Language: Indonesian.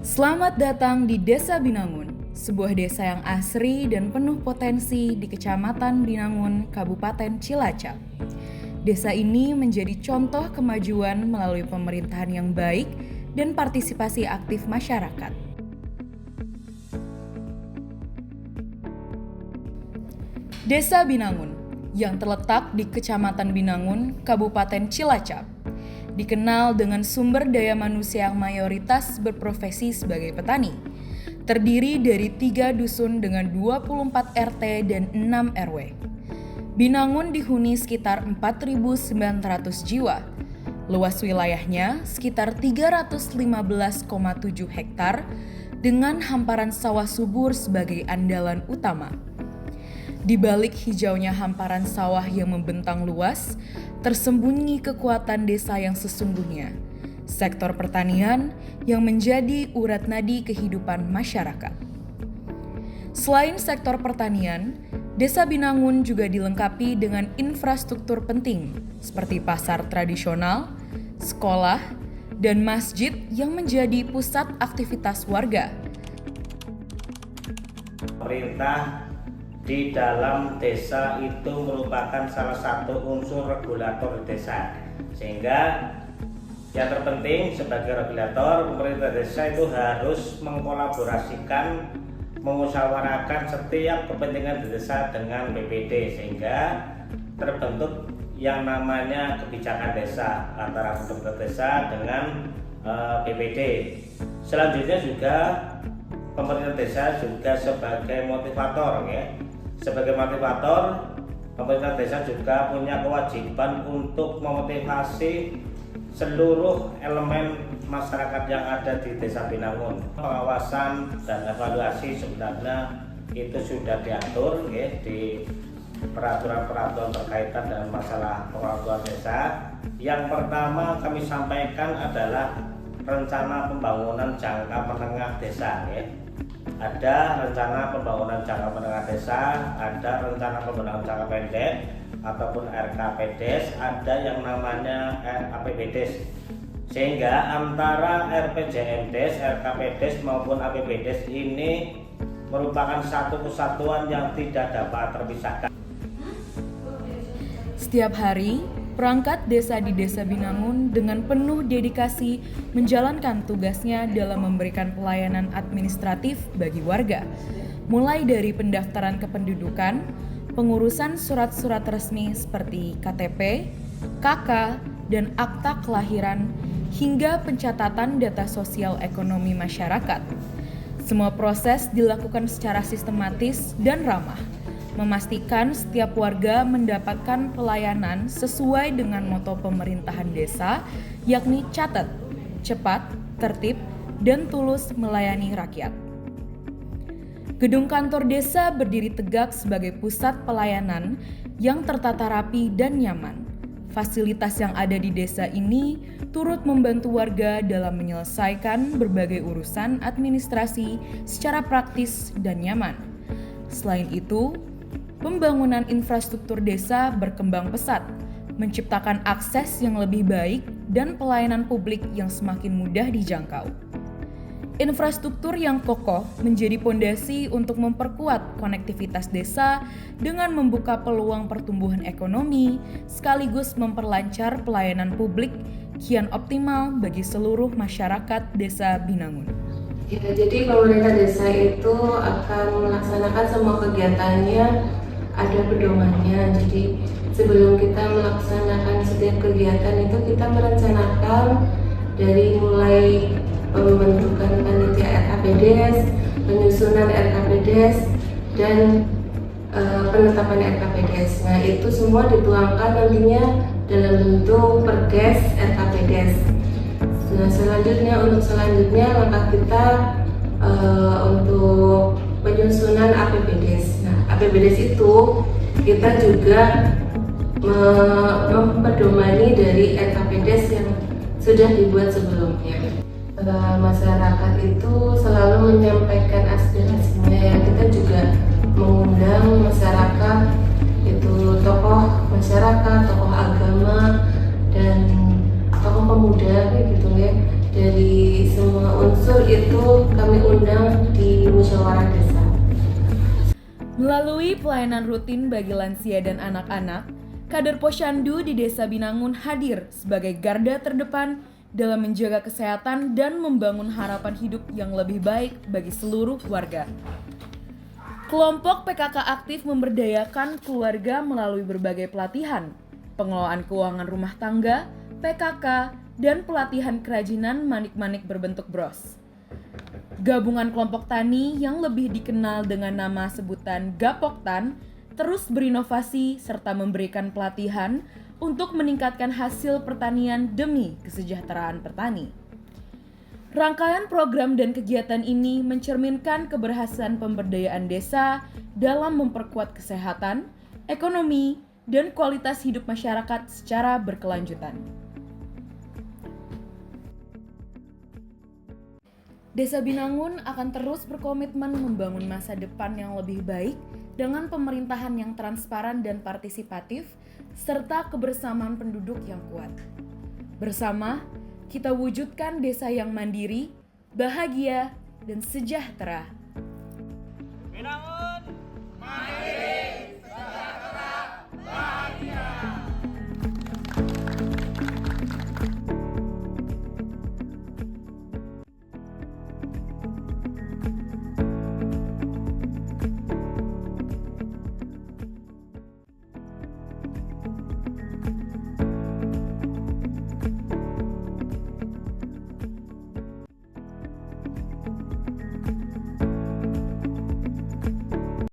Selamat datang di Desa Binangun, sebuah desa yang asri dan penuh potensi di Kecamatan Binangun, Kabupaten Cilacap. Desa ini menjadi contoh kemajuan melalui pemerintahan yang baik dan partisipasi aktif masyarakat. Desa Binangun yang terletak di Kecamatan Binangun, Kabupaten Cilacap, dikenal dengan sumber daya manusia yang mayoritas berprofesi sebagai petani. Terdiri dari 3 dusun dengan 24 RT dan 6 RW. Binangun dihuni sekitar 4.900 jiwa. Luas wilayahnya sekitar 315,7 hektar dengan hamparan sawah subur sebagai andalan utama. Di balik hijaunya hamparan sawah yang membentang luas, tersembunyi kekuatan desa yang sesungguhnya, sektor pertanian yang menjadi urat nadi kehidupan masyarakat. Selain sektor pertanian, Desa Binangun juga dilengkapi dengan infrastruktur penting seperti pasar tradisional, sekolah, dan masjid yang menjadi pusat aktivitas warga. Pemerintah di dalam desa itu merupakan salah satu unsur regulator desa, sehingga yang terpenting sebagai regulator, pemerintah desa itu harus mengkolaborasikan, memusyawarahkan setiap kepentingan desa dengan BPD, sehingga terbentuk yang namanya kebijakan desa antara pemerintah desa dengan BPD. Selanjutnya juga pemerintah desa juga sebagai motivator, ya. Sebagai motivator, pemerintah desa juga punya kewajiban untuk memotivasi seluruh elemen masyarakat yang ada di Desa Binangun. Pengawasan dan evaluasi sebenarnya itu sudah diatur, ya, di peraturan-peraturan berkaitan dengan masalah pengelolaan desa. Yang pertama kami sampaikan adalah rencana pembangunan jangka menengah desa, ya. Ada rencana pembangunan jangka menengah desa, ada rencana pembangunan jangka pendek ataupun RKPDes, ada yang namanya APBDes. Sehingga antara RPJMDes, RKPDes maupun APBDes ini merupakan satu kesatuan yang tidak dapat terpisahkan. Setiap hari, perangkat desa di Desa Binangun dengan penuh dedikasi menjalankan tugasnya dalam memberikan pelayanan administratif bagi warga, mulai dari pendaftaran kependudukan, pengurusan surat-surat resmi seperti KTP, KK, dan akta kelahiran, hingga pencatatan data sosial ekonomi masyarakat. Semua proses dilakukan secara sistematis dan ramah, memastikan setiap warga mendapatkan pelayanan sesuai dengan moto pemerintahan desa, yakni catat, cepat, tertib, dan tulus melayani rakyat. Gedung kantor desa berdiri tegak sebagai pusat pelayanan yang tertata rapi dan nyaman. Fasilitas yang ada di desa ini turut membantu warga dalam menyelesaikan berbagai urusan administrasi secara praktis dan nyaman. Selain itu, pembangunan infrastruktur desa berkembang pesat, menciptakan akses yang lebih baik dan pelayanan publik yang semakin mudah dijangkau. Infrastruktur yang kokoh menjadi pondasi untuk memperkuat konektivitas desa dengan membuka peluang pertumbuhan ekonomi, sekaligus memperlancar pelayanan publik kian optimal bagi seluruh masyarakat Desa Binangun. Ya, jadi pemerintah desa itu akan melaksanakan semua kegiatannya ada pedomannya. Jadi sebelum kita melaksanakan setiap kegiatan itu kita merencanakan dari mulai pembentukan panitia RKPDes, penyusunan RKPDes, dan penetapan RKPDes. Nah, itu semua dituangkan nantinya dalam bentuk perdes RKPDes. Nah, untuk selanjutnya langkah kita untuk penyusunan APBDes. Nah, APBDes itu kita juga mempedomani dari RKPDes yang sudah dibuat sebelumnya. Masyarakat itu selalu menyampaikan aspirasinya, ya. Kita juga mengundang masyarakat, itu tokoh masyarakat, tokoh agama, dan tokoh pemuda, gitu ya, dari semua unsur itu kami undang di musyawarah desa. Melalui pelayanan rutin bagi lansia dan anak-anak, kader Posyandu di Desa Binangun hadir sebagai garda terdepan dalam menjaga kesehatan dan membangun harapan hidup yang lebih baik bagi seluruh warga. Kelompok PKK aktif memberdayakan keluarga melalui berbagai pelatihan, pengelolaan keuangan rumah tangga, PKK, dan pelatihan kerajinan manik-manik berbentuk bros. Gabungan kelompok tani yang lebih dikenal dengan nama sebutan Gapoktan terus berinovasi serta memberikan pelatihan untuk meningkatkan hasil pertanian demi kesejahteraan petani. Rangkaian program dan kegiatan ini mencerminkan keberhasilan pemberdayaan desa dalam memperkuat kesehatan, ekonomi, dan kualitas hidup masyarakat secara berkelanjutan. Desa Binangun akan terus berkomitmen membangun masa depan yang lebih baik dengan pemerintahan yang transparan dan partisipatif, serta kebersamaan penduduk yang kuat. Bersama, kita wujudkan desa yang mandiri, bahagia, dan sejahtera